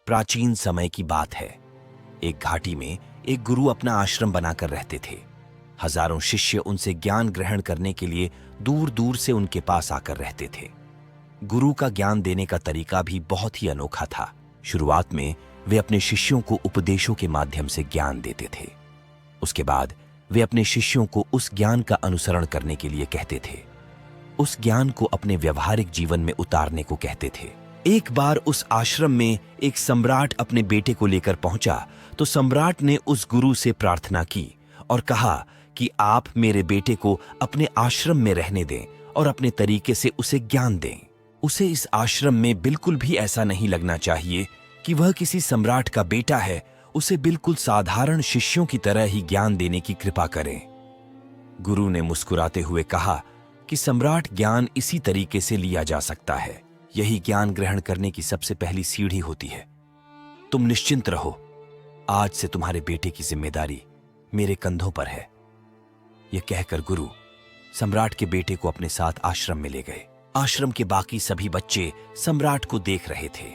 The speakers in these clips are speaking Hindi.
प्राचीन समय की बात है। एक घाटी में एक गुरु अपना आश्रम बनाकर रहते थे। हजारों शिष्य उनसे ज्ञान ग्रहण करने के लिए दूर दूर से उनके पास आकर रहते थे। गुरु का ज्ञान देने का तरीका भी बहुत ही अनोखा था। शुरुआत में वे अपने शिष्यों को उपदेशों के माध्यम से ज्ञान देते थे। उसके बाद वे अपने शिष्यों को उस ज्ञान का अनुसरण करने के लिए कहते थे, उस ज्ञान को अपने व्यवहारिक जीवन में उतारने को कहते थे। एक बार उस आश्रम में एक सम्राट अपने बेटे को लेकर पहुंचा तो सम्राट ने उस गुरु से प्रार्थना की और कहा कि आप मेरे बेटे को अपने आश्रम में रहने दें और अपने तरीके से उसे ज्ञान दें। उसे इस आश्रम में बिल्कुल भी ऐसा नहीं लगना चाहिए कि वह किसी सम्राट का बेटा है। उसे बिल्कुल साधारण शिष्यों की तरह ही ज्ञान देने की कृपा करें। गुरु ने मुस्कुराते हुए कहा कि सम्राट ज्ञान इसी तरीके से लिया जा सकता है। यही ज्ञान ग्रहण करने की सबसे पहली सीढ़ी होती है। तुम निश्चिंत रहो, आज से तुम्हारे बेटे की जिम्मेदारी मेरे कंधों पर है। यह कहकर गुरु सम्राट के बेटे को अपने साथ आश्रम में ले गए। आश्रम के बाकी सभी बच्चे सम्राट को देख रहे थे।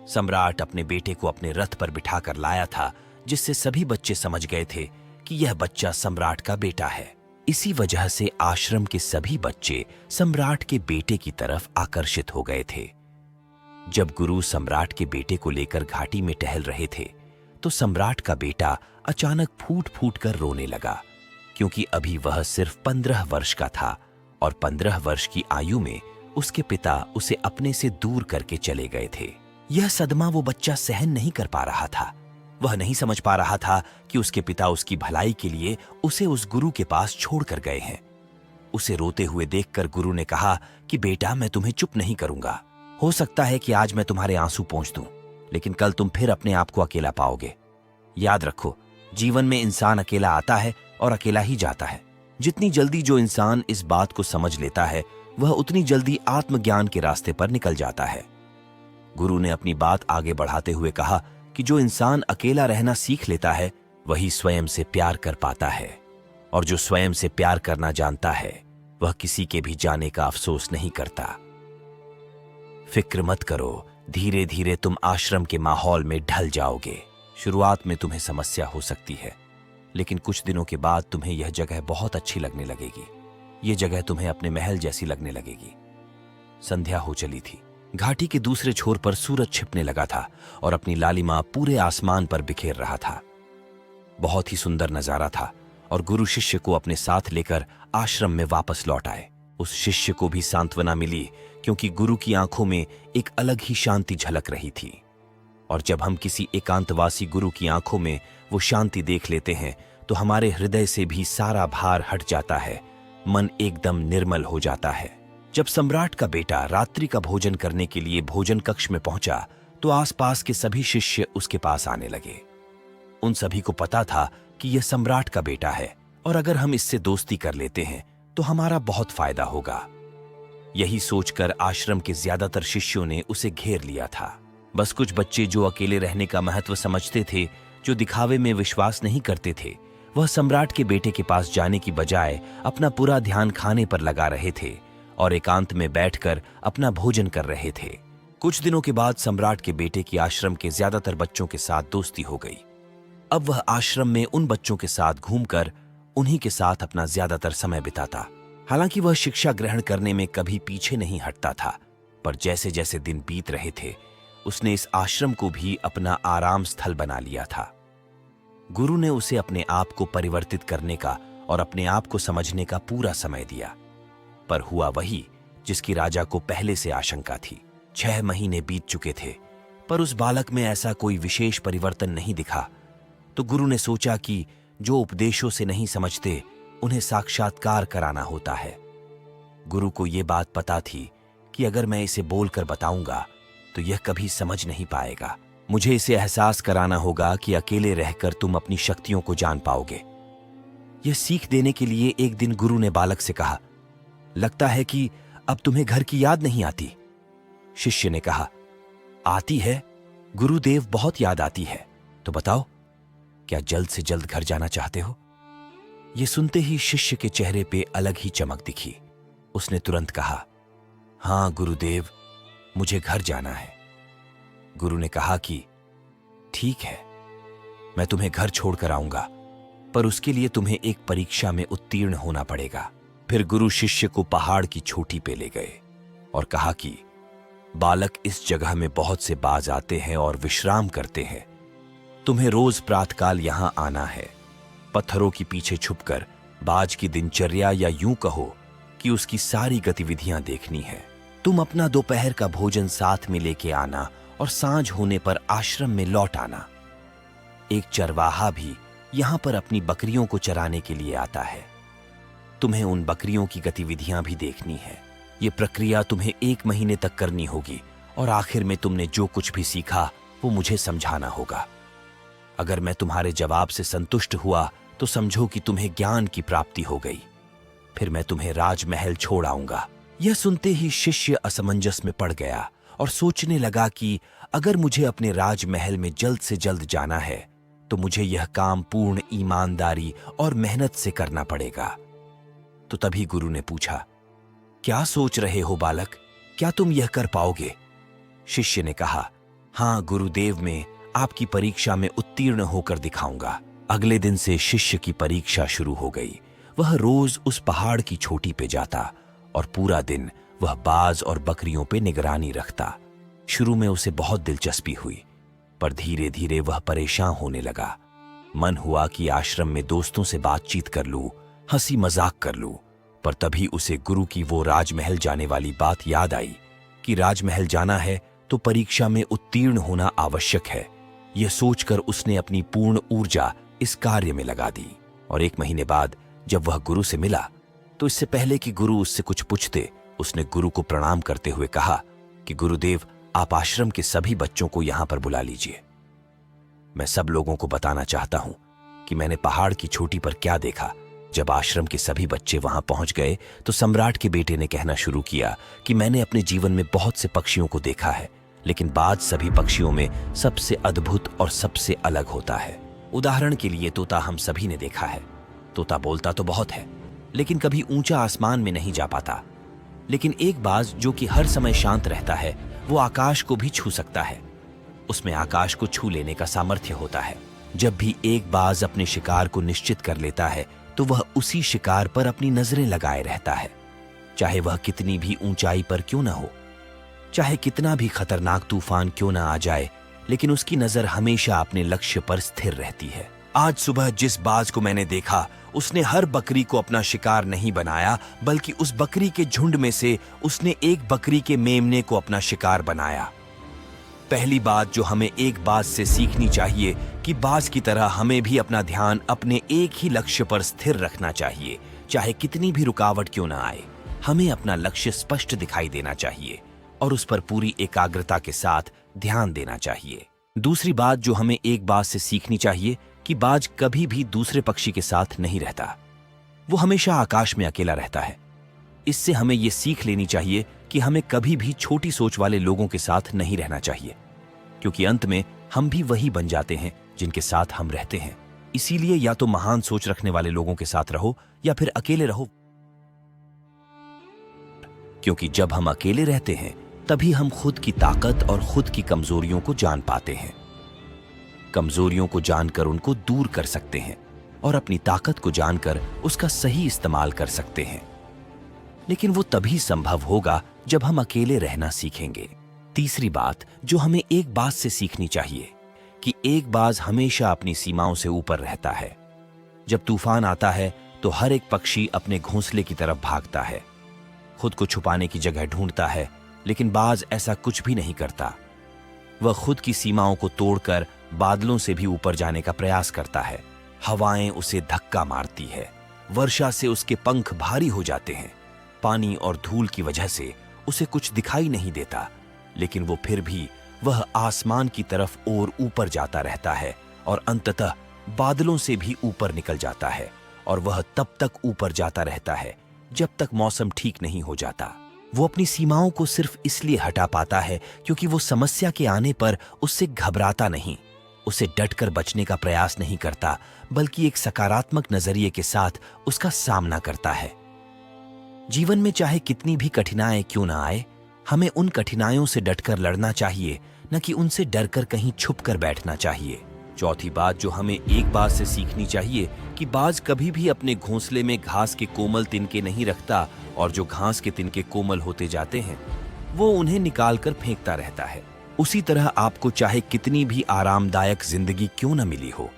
सम्राट अपने बेटे को अपने रथ पर बिठाकर लाया था, जिससे सभी बच्चे समझ गए थे कि यह बच्चा सम्राट का बेटा है। इसी वजह से आश्रम के सभी बच्चे सम्राट के बेटे की तरफ आकर्षित हो गए थे। जब गुरु सम्राट के बेटे को लेकर घाटी में टहल रहे थे तो सम्राट का बेटा अचानक फूट फूट कर रोने लगा, क्योंकि अभी वह सिर्फ 15 वर्ष का था और 15 वर्ष की आयु में उसके पिता उसे अपने से दूर करके चले गए थे। यह सदमा वो बच्चा सहन नहीं कर पा रहा था। वह नहीं समझ पा रहा था कि उसके पिता उसकी भलाई के लिए उसे उस गुरु के पास छोड़कर गए हैं। उसे रोते हुए देखकर गुरु ने कहा कि बेटा, मैं तुम्हें चुप नहीं करूंगा। हो सकता है कि आज मैं तुम्हारे आंसू पोंछ दूं, लेकिन कल तुम फिर अपने आप को अकेला पाओगे। याद रखो, जीवन में इंसान अकेला आता है और अकेला ही जाता है। जितनी जल्दी जो इंसान इस बात को समझ लेता है, वह उतनी जल्दी आत्मज्ञान के रास्ते पर निकल जाता है। गुरु ने अपनी बात आगे बढ़ाते हुए कहा कि जो इंसान अकेला रहना सीख लेता है, वही स्वयं से प्यार कर पाता है, और जो स्वयं से प्यार करना जानता है, वह किसी के भी जाने का अफसोस नहीं करता। फिक्र मत करो, धीरे धीरे तुम आश्रम के माहौल में ढल जाओगे। शुरुआत में तुम्हें समस्या हो सकती है, लेकिन कुछ दिनों के बाद तुम्हें यह जगह बहुत अच्छी लगने लगेगी। यह जगह तुम्हें अपने महल जैसी लगने लगेगी। संध्या हो चली थी। घाटी के दूसरे छोर पर सूरज छिपने लगा था और अपनी लालिमा पूरे आसमान पर बिखेर रहा था। बहुत ही सुंदर नजारा था और गुरु शिष्य को अपने साथ लेकर आश्रम में वापस लौट आए। उस शिष्य को भी सांत्वना मिली, क्योंकि गुरु की आंखों में एक अलग ही शांति झलक रही थी। और जब हम किसी एकांतवासी गुरु की आंखों में वो शांति देख लेते हैं तो हमारे हृदय से भी सारा भार हट जाता है, मन एकदम निर्मल हो जाता है। जब सम्राट का बेटा रात्रि का भोजन करने के लिए भोजन कक्ष में पहुंचा तो आसपास के सभी शिष्य उसके पास आने लगे। उन सभी को पता था कि यह सम्राट का बेटा है और अगर हम इससे दोस्ती कर लेते हैं तो हमारा बहुत फायदा होगा। यही सोचकर आश्रम के ज्यादातर शिष्यों ने उसे घेर लिया था। बस कुछ बच्चे जो अकेले रहने का महत्व समझते थे, जो दिखावे में विश्वास नहीं करते थे, वह सम्राट के बेटे के पास जाने की बजाय अपना पूरा ध्यान खाने पर लगा रहे थे और एकांत में बैठकर अपना भोजन कर रहे थे। कुछ दिनों के बाद सम्राट के बेटे की आश्रम के ज्यादातर बच्चों के साथ दोस्ती हो गई। अब वह आश्रम में उन बच्चों के साथ घूमकर उन्हीं के साथ अपना ज्यादातर समय बिताता। हालांकि वह शिक्षा ग्रहण करने में कभी पीछे नहीं हटता था, पर जैसे जैसे दिन बीत रहे थे, उसने इस आश्रम को भी अपना आराम स्थल बना लिया था। गुरु ने उसे अपने आप को परिवर्तित करने का और अपने आप को समझने का पूरा समय दिया, पर हुआ वही जिसकी राजा को पहले से आशंका थी। 6 महीने बीत चुके थे, पर उस बालक में ऐसा कोई विशेष परिवर्तन नहीं दिखा। तो गुरु ने सोचा कि जो उपदेशों से नहीं समझते, उन्हें साक्षात्कार कराना होता है। गुरु को यह बात पता थी कि अगर मैं इसे बोलकर बताऊंगा तो यह कभी समझ नहीं पाएगा। मुझे इसे एहसास कराना होगा कि अकेले रहकर तुम अपनी शक्तियों को जान पाओगे। यह सीख देने के लिए एक दिन गुरु ने बालक से कहा, लगता है कि अब तुम्हें घर की याद नहीं आती। शिष्य ने कहा, आती है गुरुदेव, बहुत याद आती है। तो बताओ, क्या जल्द से जल्द घर जाना चाहते हो? यह सुनते ही शिष्य के चेहरे पे अलग ही चमक दिखी। उसने तुरंत कहा, हाँ गुरुदेव, मुझे घर जाना है। गुरु ने कहा कि ठीक है, मैं तुम्हें घर छोड़कर आऊंगा, पर उसके लिए तुम्हें एक परीक्षा में उत्तीर्ण होना पड़ेगा। फिर गुरु शिष्य को पहाड़ की चोटी पे ले गए और कहा कि बालक, इस जगह में बहुत से बाज आते हैं और विश्राम करते हैं। तुम्हें रोज प्रातःकाल यहां आना है। पत्थरों के पीछे छुपकर बाज की दिनचर्या, या यूं कहो कि उसकी सारी गतिविधियां देखनी है। तुम अपना दोपहर का भोजन साथ में लेके आना और सांझ होने पर आश्रम में लौट आना। एक चरवाहा भी यहां पर अपनी बकरियों को चराने के लिए आता है। तुम्हें उन बकरियों की गतिविधियां भी देखनी है। ये प्रक्रिया तुम्हें 1 महीने तक करनी होगी और आखिर में तुमने जो कुछ भी सीखा वो मुझे समझाना होगा। अगर मैं तुम्हारे जवाब से संतुष्ट हुआ तो समझो कि तुम्हें ज्ञान की प्राप्ति हो गई। फिर मैं तुम्हें राजमहल छोड़ आऊंगा। यह सुनते ही शिष्य असमंजस में पड़ गया और सोचने लगा कि अगर मुझे अपने राजमहल में जल्द से जल्द जाना है तो मुझे यह काम पूर्ण ईमानदारी और मेहनत से करना पड़ेगा। तो तभी गुरु ने पूछा, क्या सोच रहे हो बालक, क्या तुम यह कर पाओगे? शिष्य ने कहा, हाँ गुरुदेव, मैं आपकी परीक्षा में उत्तीर्ण होकर दिखाऊंगा। अगले दिन से शिष्य की परीक्षा शुरू हो गई। वह रोज उस पहाड़ की चोटी पे जाता और पूरा दिन वह बाज और बकरियों पे निगरानी रखता। शुरू में उसे बहुत दिलचस्पी हुई, पर धीरे धीरे वह परेशान होने लगा। मन हुआ कि आश्रम में दोस्तों से बातचीत कर लूं, हंसी मजाक कर लूं, पर तभी उसे गुरु की वो राजमहल जाने वाली बात याद आई कि राजमहल जाना है तो परीक्षा में उत्तीर्ण होना आवश्यक है। यह सोचकर उसने अपनी पूर्ण ऊर्जा इस कार्य में लगा दी। और 1 महीने बाद जब वह गुरु से मिला तो इससे पहले कि गुरु उससे कुछ पूछते, उसने गुरु को प्रणाम करते हुए कहा कि गुरुदेव, आप आश्रम के सभी बच्चों को यहां पर बुला लीजिए। मैं सब लोगों को बताना चाहता हूं कि मैंने पहाड़ की चोटी पर क्या देखा। जब आश्रम के सभी बच्चे वहां पहुंच गए तो सम्राट के बेटे ने कहना शुरू किया कि मैंने अपने जीवन में बहुत से पक्षियों को देखा है, लेकिन बाज सभी पक्षियों में सबसे अद्भुत और सबसे अलग होता है। उदाहरण के लिए तोता हम सभी ने देखा है। तोता बोलता तो बहुत है, लेकिन कभी ऊंचा आसमान में नहीं जा पाता। लेकिन एक बाज जो कि हर समय शांत रहता है, वो आकाश को भी छू सकता है। उसमें आकाश को छू लेने का सामर्थ्य होता है। जब भी एक बाज अपने शिकार को निश्चित कर लेता है तो वह उसी शिकार पर अपनी नजरें लगाए रहता है, चाहे वह कितनी भी ऊंचाई पर क्यों ना हो, चाहे कितना भी खतरनाक तूफान क्यों ना आ जाए, लेकिन उसकी नजर हमेशा अपने लक्ष्य पर स्थिर रहती है। आज सुबह जिस बाज को मैंने देखा, उसने हर बकरी को अपना शिकार नहीं बनाया, बल्कि उस बकरी के झुंड में से उसने एक बकरी के मेमने को अपना शिकार बनाया। पहली बात जो हमें एक बाज से सीखनी चाहिए कि बाज की तरह हमें भी अपना ध्यान अपने एक ही लक्ष्य पर स्थिर रखना चाहिए, चाहे कितनी भी रुकावट क्यों ना आए। हमें अपना लक्ष्य स्पष्ट दिखाई देना चाहिए और उस पर पूरी एकाग्रता के साथ ध्यान देना चाहिए। दूसरी बात जो हमें एक बाज से सीखनी चाहिए कि बाज कभी भी दूसरे पक्षी के साथ नहीं रहता, वो हमेशा आकाश में अकेला रहता है। इससे हमें ये सीख लेनी चाहिए कि हमें कभी भी छोटी सोच वाले लोगों के साथ नहीं रहना चाहिए, क्योंकि अंत में हम भी वही बन जाते हैं जिनके साथ हम रहते हैं। इसीलिए या तो महान सोच रखने वाले लोगों के साथ रहो या फिर अकेले रहो, क्योंकि जब हम अकेले रहते हैं तभी हम खुद की ताकत और खुद की कमजोरियों को जान पाते हैं। कमजोरियों को जानकर उनको दूर कर सकते हैं और अपनी ताकत को जानकर उसका सही इस्तेमाल कर सकते हैं। लेकिन वो तभी संभव होगा जब हम अकेले रहना सीखेंगे। तीसरी बात जो हमें एक बाज से सीखनी चाहिए कि एक बाज हमेशा अपनी सीमाओं से ऊपर रहता है। जब तूफान आता है तो हर एक पक्षी अपने घोंसले की तरफ भागता है, खुद को छुपाने की जगह ढूंढता है, लेकिन बाज ऐसा कुछ भी नहीं करता। वह खुद की सीमाओं को तोड़कर बादलों से भी ऊपर जाने का प्रयास करता है। हवाएं उसे धक्का मारती है, वर्षा से उसके पंख भारी हो जाते हैं, पानी और धूल की वजह से उसे कुछ दिखाई नहीं देता, लेकिन वो फिर भी वह आसमान की तरफ और ऊपर जाता रहता है और अंततः बादलों से भी ऊपर निकल जाता है। और वह तब तक ऊपर जाता रहता है जब तक मौसम ठीक नहीं हो जाता। वो अपनी सीमाओं को सिर्फ इसलिए हटा पाता है क्योंकि वो समस्या के आने पर उससे घबराता नहीं, उसे डटकर बचने का प्रयास नहीं करता, बल्कि एक सकारात्मक नजरिए के साथ उसका सामना करता है। जीवन में चाहे कितनी भी कठिनाई क्यों ना आए, हमें उन कठिनाइयों से डटकर लड़ना चाहिए, न कि उनसे डरकर कहीं छुप कर बैठना चाहिए। चौथी बात जो हमें एक बात से सीखनी चाहिए कि बाज कभी भी अपने घोंसले में घास के कोमल तिनके नहीं रखता, और जो घास के तिनके कोमल होते जाते हैं वो उन्हें निकाल कर फेंकता रहता है। उसी तरह आपको चाहे कितनी भी आरामदायक जिंदगी क्यों न मिली हो,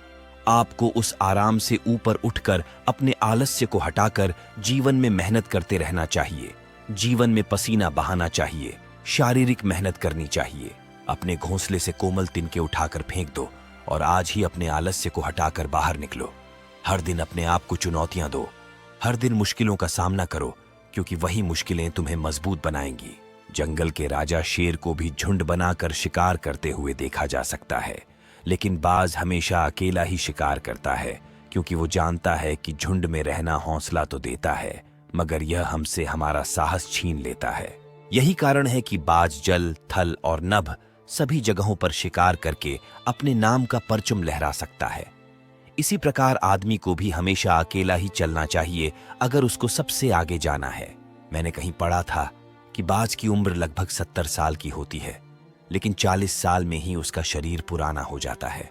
आपको उस आराम से ऊपर उठकर अपने आलस्य को हटाकर जीवन में मेहनत करते रहना चाहिए। जीवन में पसीना बहाना चाहिए, शारीरिक मेहनत करनी चाहिए। अपने घोंसले से कोमल तिनके उठाकर फेंक दो और आज ही अपने आलस्य को हटाकर बाहर निकलो। हर दिन अपने आप को चुनौतियां दो, हर दिन मुश्किलों का सामना करो, क्योंकि वही मुश्किलें तुम्हें मजबूत बनाएंगी। जंगल के राजा शेर को भी झुंड बनाकर शिकार करते हुए देखा जा सकता है, लेकिन बाज हमेशा अकेला ही शिकार करता है, क्योंकि वो जानता है कि झुंड में रहना हौसला तो देता है, मगर यह हमसे हमारा साहस छीन लेता है। यही कारण है कि बाज जल, थल और नभ सभी जगहों पर शिकार करके अपने नाम का परचम लहरा सकता है। इसी प्रकार आदमी को भी हमेशा अकेला ही चलना चाहिए अगर उसको सबसे आगे जाना है। मैंने कहीं पढ़ा था कि बाज की उम्र लगभग 70 साल की होती है, लेकिन 40 साल में ही उसका शरीर पुराना हो जाता है।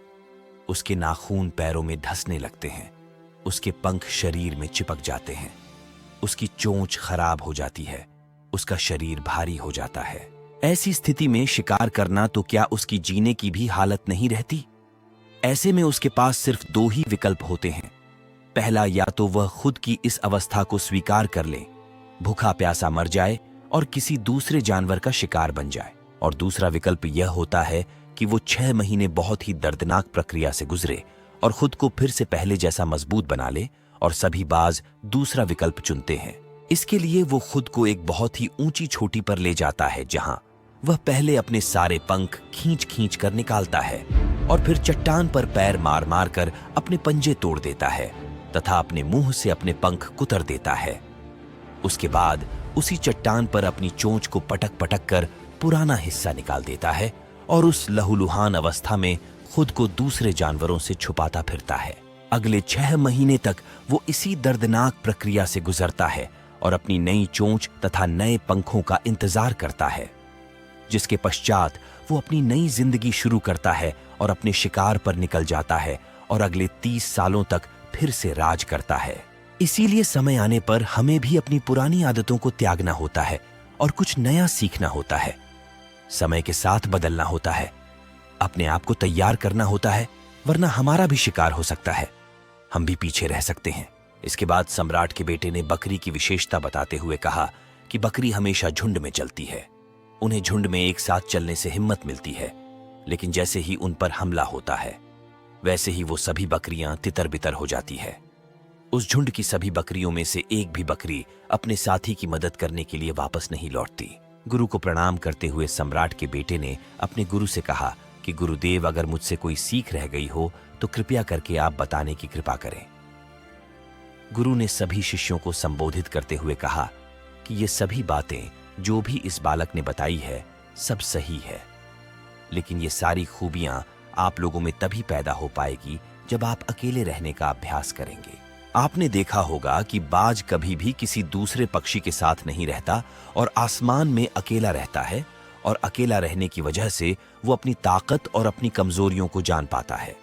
उसके नाखून पैरों में धंसने लगते हैं, उसके पंख शरीर में चिपक जाते हैं, उसकी चोंच खराब हो जाती है, उसका शरीर भारी हो जाता है। ऐसी स्थिति में शिकार करना तो क्या उसकी जीने की भी हालत नहीं रहती। ऐसे में उसके पास सिर्फ 2 ही विकल्प होते हैं। पहला, या तो वह खुद की इस अवस्था को स्वीकार कर ले, भूखा प्यासा मर जाए और किसी दूसरे जानवर का शिकार बन जाए, और दूसरा विकल्प यह होता है कि वो 6 महीने बहुत ही दर्दनाक प्रक्रिया से गुजरे और खुद को फिर से पहले जैसा मजबूत बना ले, और सभी बाज दूसरा विकल्प चुनते हैं। इसके लिए वो खुद को एक बहुत ही ऊंची चोटी पर ले जाता है, जहां वह पहले अपने सारे पंख खींच खींच कर निकालता है और फिर चट्टान पर पैर मार मार कर अपने पंजे तोड़ देता है तथा अपने मुंह से अपने पंख कुतर देता है। उसके बाद उसी चट्टान पर अपनी चोंच को पटक पटक कर पुराना हिस्सा निकाल देता है और उस लहूलुहान अवस्था में खुद को दूसरे जानवरों से छुपाता फिरता है। अगले 6 महीने तक वो इसी दर्दनाक प्रक्रिया से गुजरता है और अपनी नई चोंच तथा नए पंखों का इंतजार करता है, जिसके पश्चात वो अपनी नई जिंदगी शुरू करता है और अपने शिकार पर निकल जाता है और अगले 30 सालों तक फिर से राज करता है। इसीलिए समय आने पर हमें भी अपनी पुरानी आदतों को त्यागना होता है और कुछ नया सीखना होता है। समय के साथ बदलना होता है, अपने आप को तैयार करना होता है, वरना हमारा भी शिकार हो सकता है, हम भी पीछे रह सकते हैं। इसके बाद सम्राट के बेटे ने बकरी की विशेषता बताते हुए कहा कि बकरी हमेशा झुंड में चलती है। उन्हें झुंड में एक साथ चलने से हिम्मत मिलती है, लेकिन जैसे ही उन पर हमला होता है वैसे ही वो सभी बकरियां तितर बितर हो जाती है। उस झुंड की सभी बकरियों में से एक भी बकरी अपने साथी की मदद करने के लिए वापस नहीं लौटती। गुरु को प्रणाम करते हुए सम्राट के बेटे ने अपने गुरु से कहा कि गुरुदेव, अगर मुझसे कोई सीख रह गई हो तो कृपया करके आप बताने की कृपा करें। गुरु ने सभी शिष्यों को संबोधित करते हुए कहा कि ये सभी बातें जो भी इस बालक ने बताई है सब सही है, लेकिन ये सारी खूबियां आप लोगों में तभी पैदा हो पाएगी जब आप अकेले रहने का अभ्यास करेंगे। आपने देखा होगा कि बाज कभी भी किसी दूसरे पक्षी के साथ नहीं रहता और आसमान में अकेला रहता है, और अकेला रहने की वजह से वो अपनी ताकत और अपनी कमजोरियों को जान पाता है।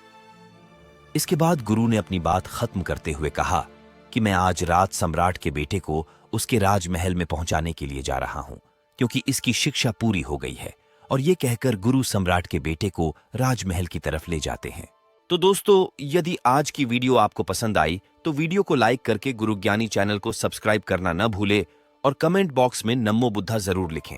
इसके बाद गुरु ने अपनी बात खत्म करते हुए कहा कि मैं आज रात सम्राट के बेटे को उसके राजमहल में पहुंचाने के लिए जा रहा हूं, क्योंकि इसकी शिक्षा पूरी हो गई है। और ये कहकर गुरु सम्राट के बेटे को राजमहल की तरफ ले जाते हैं। तो दोस्तों, यदि आज की वीडियो आपको पसंद आई तो वीडियो को लाइक करके गुरु ज्ञानी चैनल को सब्सक्राइब करना न भूले और कमेंट बॉक्स में नमो बुद्धा जरूर लिखें।